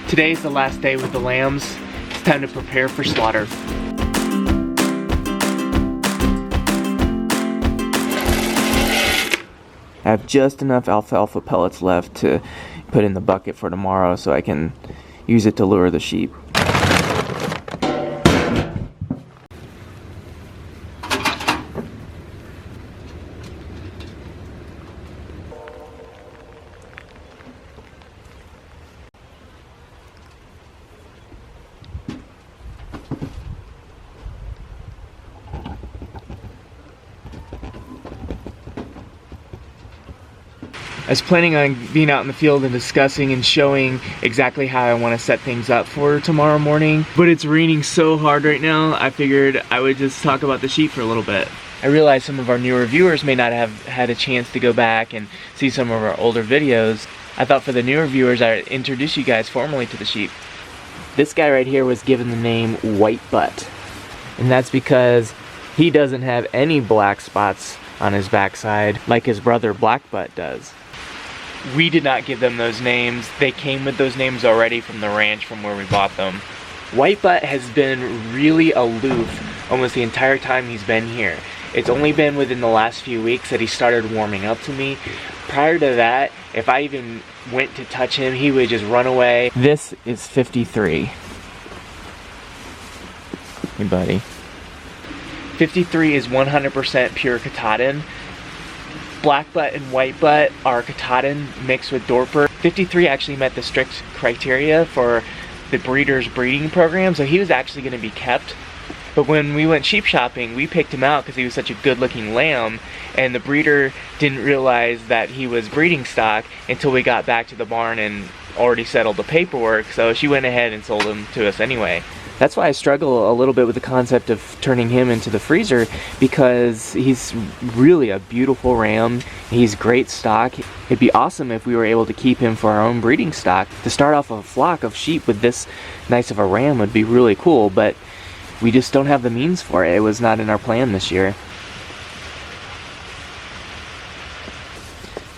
Today's the last day with the lambs. It's time to prepare for slaughter. I have just enough alfalfa pellets left to put in the bucket for tomorrow so I can use it to lure the sheep. I was planning on being out in the field and discussing and showing exactly how I want to set things up for tomorrow morning, but it's raining so hard right now, I figured I would just talk about the sheep for a little bit. I realize some of our newer viewers may not have had a chance to go back and see some of our older videos. I thought for the newer viewers I'd introduce you guys formally to the sheep. This guy right here was given the name White Butt, and that's because he doesn't have any black spots on his backside like his brother Black Butt does. We did not give them those names. They came with those names already from the ranch from where we bought them. White Butt has been really aloof almost the entire time he's been here. It's only been within the last few weeks that he started warming up to me. Prior to that, if I even went to touch him, he would just run away. This is 53. Hey buddy. 53 is 100% pure Katahdin. Black Butt and White Butt are Katahdin mixed with Dorper. 53 actually met the strict criteria for the breeder's breeding program, so he was actually going to be kept. But when we went sheep shopping, we picked him out because he was such a good looking lamb, and the breeder didn't realize that he was breeding stock until we got back to the barn and already settled the paperwork, so she went ahead and sold him to us anyway. That's why I struggle a little bit with the concept of turning him into the freezer, because he's really a beautiful ram. He's great stock. It'd be awesome if we were able to keep him for our own breeding stock. To start off a flock of sheep with this nice of a ram would be really cool, but we just don't have the means for it. It was not in our plan this year.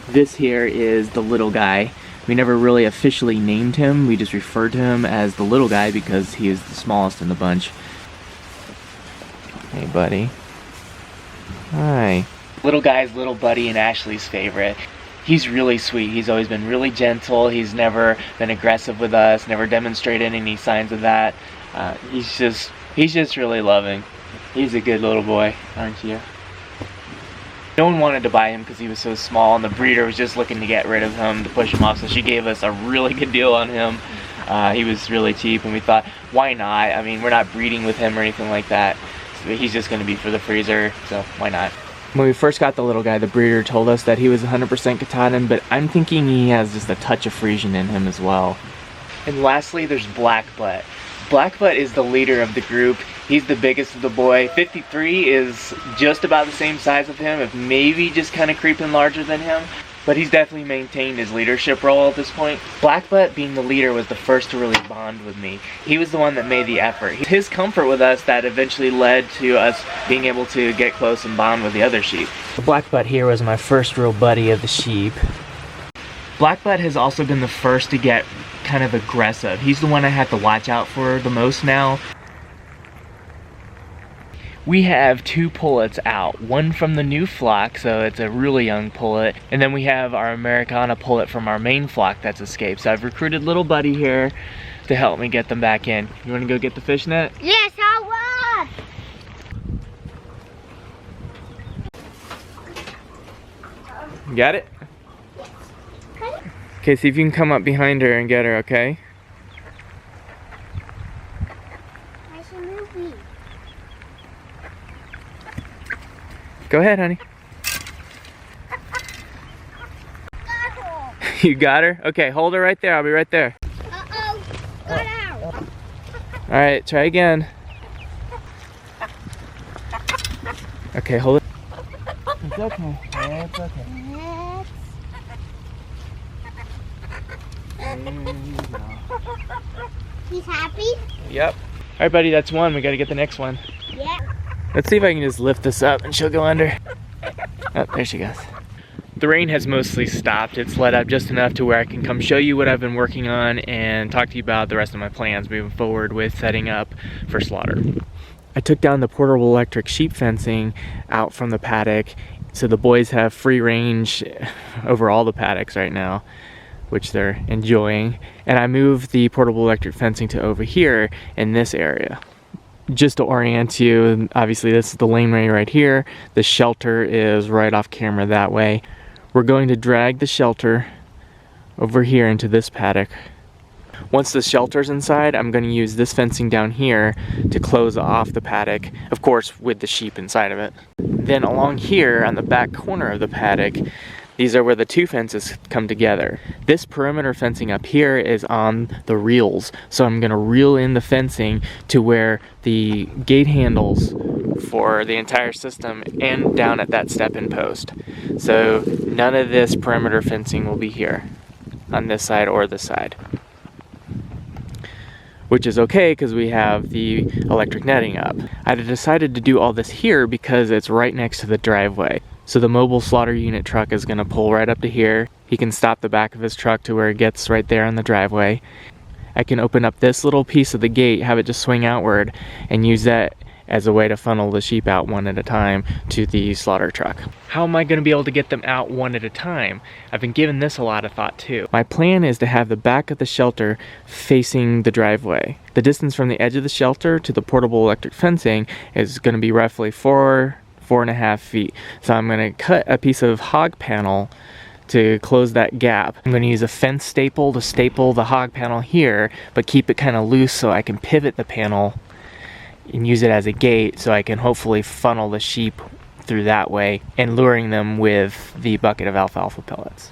This here is the little guy. We never really officially named him. We just referred to him as the little guy because he is the smallest in the bunch. Hey, buddy. Hi. Little guy's little buddy and Ashley's favorite. He's really sweet. He's always been really gentle. He's never been aggressive with us, never demonstrated any signs of that. He's just really loving. He's a good little boy, aren't you? No one wanted to buy him because he was so small, and the breeder was just looking to get rid of him, to push him off, so she gave us a really good deal on him. He was really cheap, and we thought, why not? I mean, we're not breeding with him or anything like that. So he's just going to be for the freezer, so why not? When we first got the little guy, the breeder told us that he was 100% Katahdin, but I'm thinking he has just a touch of Frisian in him as well. And lastly, there's Black Butt. Black Butt is the leader of the group. He's the biggest of the boy. 53 is just about the same size of him, if maybe just kind of creeping larger than him. But he's definitely maintained his leadership role at this point. Black Butt, being the leader, was the first to really bond with me. He was the one that made the effort. His comfort with us that eventually led to us being able to get close and bond with the other sheep. The Black Butt here was my first real buddy of the sheep. Black Butt has also been the first to get kind of aggressive. He's the one I have to watch out for the most now. We have two pullets out, one from the new flock, so it's a really young pullet, and then we have our Americana pullet from our main flock that's escaped. So I've recruited little buddy here to help me get them back in. You want to go get the fishnet? Yes, I You got it? Okay, see if you can come up behind her and get her, okay? I should move me. Go ahead, honey. You got her? Okay, hold her right there. I'll be right there. Uh-oh. Got out. Alright, try again. Okay, hold it. It's okay. Yeah, it's okay. He's happy? Yep. Alright, buddy, that's one. We gotta get the next one. Yeah. Let's see if I can just lift this up and she'll go under. Oh, there she goes. The rain has mostly stopped. It's let up just enough to where I can come show you what I've been working on and talk to you about the rest of my plans moving forward with setting up for slaughter. I took down the portable electric sheep fencing out from the paddock, so the boys have free range over all the paddocks right now, which they're enjoying. And I moved the portable electric fencing to over here in this area. Just to orient you, obviously this is the laneway right here. The shelter is right off camera that way. We're going to drag the shelter over here into this paddock. Once the shelter's inside, I'm going to use this fencing down here to close off the paddock, of course with the sheep inside of it. Then along here on the back corner of the paddock, these are where the two fences come together. This perimeter fencing up here is on the reels, so I'm going to reel in the fencing to where the gate handles for the entire system end down at that step-in post. So none of this perimeter fencing will be here on this side or this side, which is okay because we have the electric netting up. I decided to do all this here because it's right next to the driveway. So the mobile slaughter unit truck is gonna pull right up to here. He can stop the back of his truck to where it gets right there on the driveway. I can open up this little piece of the gate, have it just swing outward, and use that as a way to funnel the sheep out one at a time to the slaughter truck. How am I gonna be able to get them out one at a time? I've been giving this a lot of thought too. My plan is to have the back of the shelter facing the driveway. The distance from the edge of the shelter to the portable electric fencing is gonna be roughly 4.5 feet. So I'm gonna cut a piece of hog panel to close that gap. I'm gonna use a fence staple to staple the hog panel here, but keep it kind of loose so I can pivot the panel and use it as a gate so I can hopefully funnel the sheep through that way and luring them with the bucket of alfalfa pellets.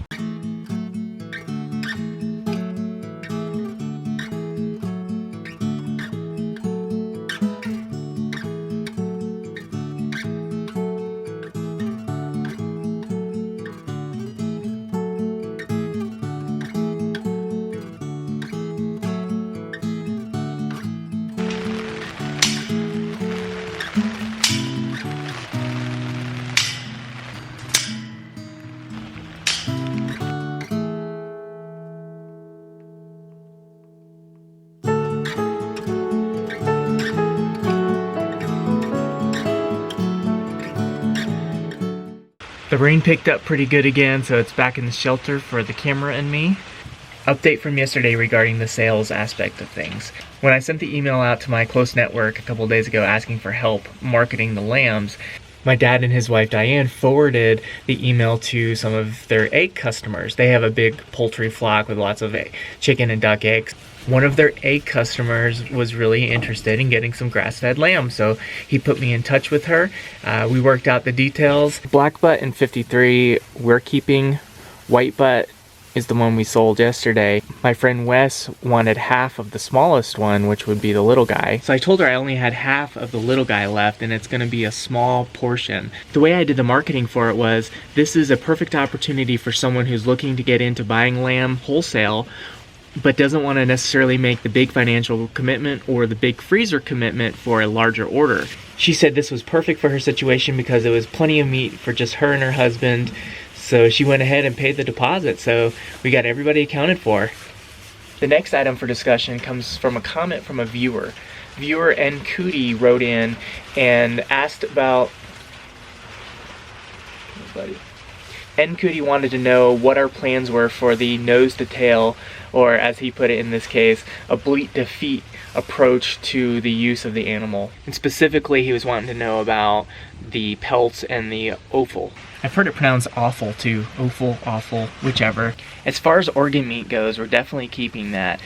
The rain picked up pretty good again, so it's back in the shelter for the camera and me. Update from yesterday regarding the sales aspect of things. When I sent the email out to my close network a couple of days ago asking for help marketing the lambs, my dad and his wife Diane forwarded the email to some of their egg customers. They have a big poultry flock with lots of chicken and duck eggs. One of their egg customers was really interested in getting some grass-fed lamb, so he put me in touch with her. We worked out the details. Black butt and 53 we're keeping. White butt is the one we sold yesterday. My friend Wes wanted half of the smallest one, which would be the little guy. So I told her I only had half of the little guy left and it's gonna be a small portion. The way I did the marketing for it was, this is a perfect opportunity for someone who's looking to get into buying lamb wholesale but doesn't want to necessarily make the big financial commitment or the big freezer commitment for a larger order. She said this was perfect for her situation because it was plenty of meat for just her and her husband. So she went ahead and paid the deposit, so we got everybody accounted for. The next item for discussion comes from a comment from a viewer. Viewer N. Cootie wrote in and asked about... N. Cootie wanted to know what our plans were for the nose to tail, or as he put it in this case, a bleat to feet approach to the use of the animal. And specifically he was wanting to know about the pelts and the offal. I've heard it pronounced awful too, offal, awful, whichever. As far as organ meat goes, we're definitely keeping that,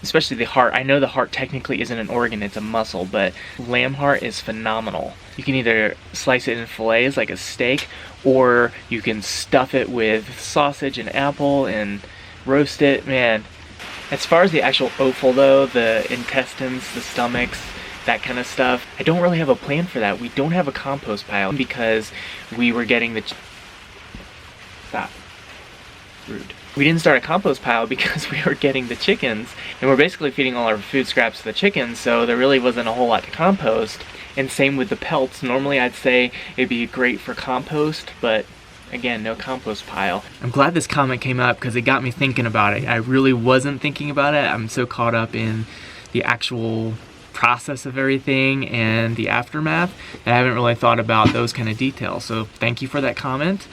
especially the heart. I know the heart technically isn't an organ, it's a muscle, but lamb heart is phenomenal. You can either slice it in fillets like a steak, or you can stuff it with sausage and apple and roast it, man. As far as the actual offal though, the intestines, the stomachs, that kind of stuff, I don't really have a plan for that. We don't have a compost pile because we were getting the... Stop. Rude. We didn't start a compost pile because we were getting the chickens, and we're basically feeding all our food scraps to the chickens, so there really wasn't a whole lot to compost. And same with the pelts. Normally I'd say it'd be great for compost, but again, no compost pile. I'm glad this comment came up because it got me thinking about it. I really wasn't thinking about it. I'm so caught up in the actual process of everything and the aftermath, and I haven't really thought about those kind of details. So thank you for that comment.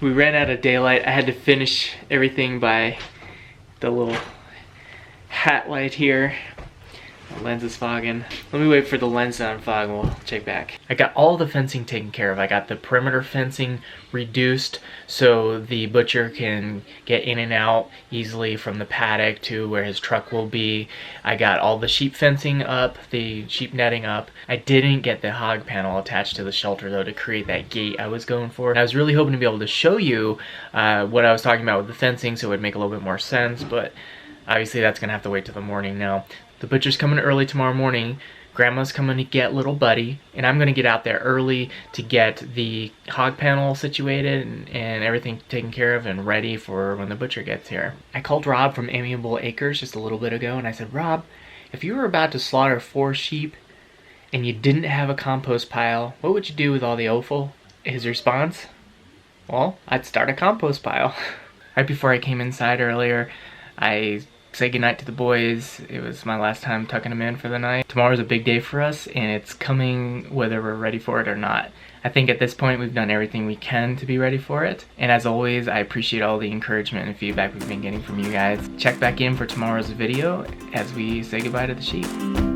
We ran out of daylight. I had to finish everything by the little hat light here. The lens is fogging. Let me wait for the lens to unfog and we'll check back. I got all the fencing taken care of. I got the perimeter fencing reduced so the butcher can get in and out easily from the paddock to where his truck will be. I got all the sheep fencing up, the sheep netting up. I didn't get the hog panel attached to the shelter though to create that gate I was going for. And I was really hoping to be able to show you what I was talking about with the fencing so it would make a little bit more sense, but obviously that's gonna have to wait till the morning now. The butcher's coming early tomorrow morning. Grandma's coming to get little buddy, and I'm gonna get out there early to get the hog panel situated and everything taken care of and ready for when the butcher gets here. I called Rob from Amiable Acres just a little bit ago and I said, Rob, if you were about to slaughter 4 sheep and you didn't have a compost pile, what would you do with all the offal? His response, well, I'd start a compost pile. Right before I came inside earlier, I said goodnight to the boys. It was my last time tucking them in for the night. Tomorrow's a big day for us and it's coming whether we're ready for it or not. I think at this point we've done everything we can to be ready for it. And as always, I appreciate all the encouragement and feedback we've been getting from you guys. Check back in for tomorrow's video as we say goodbye to the sheep.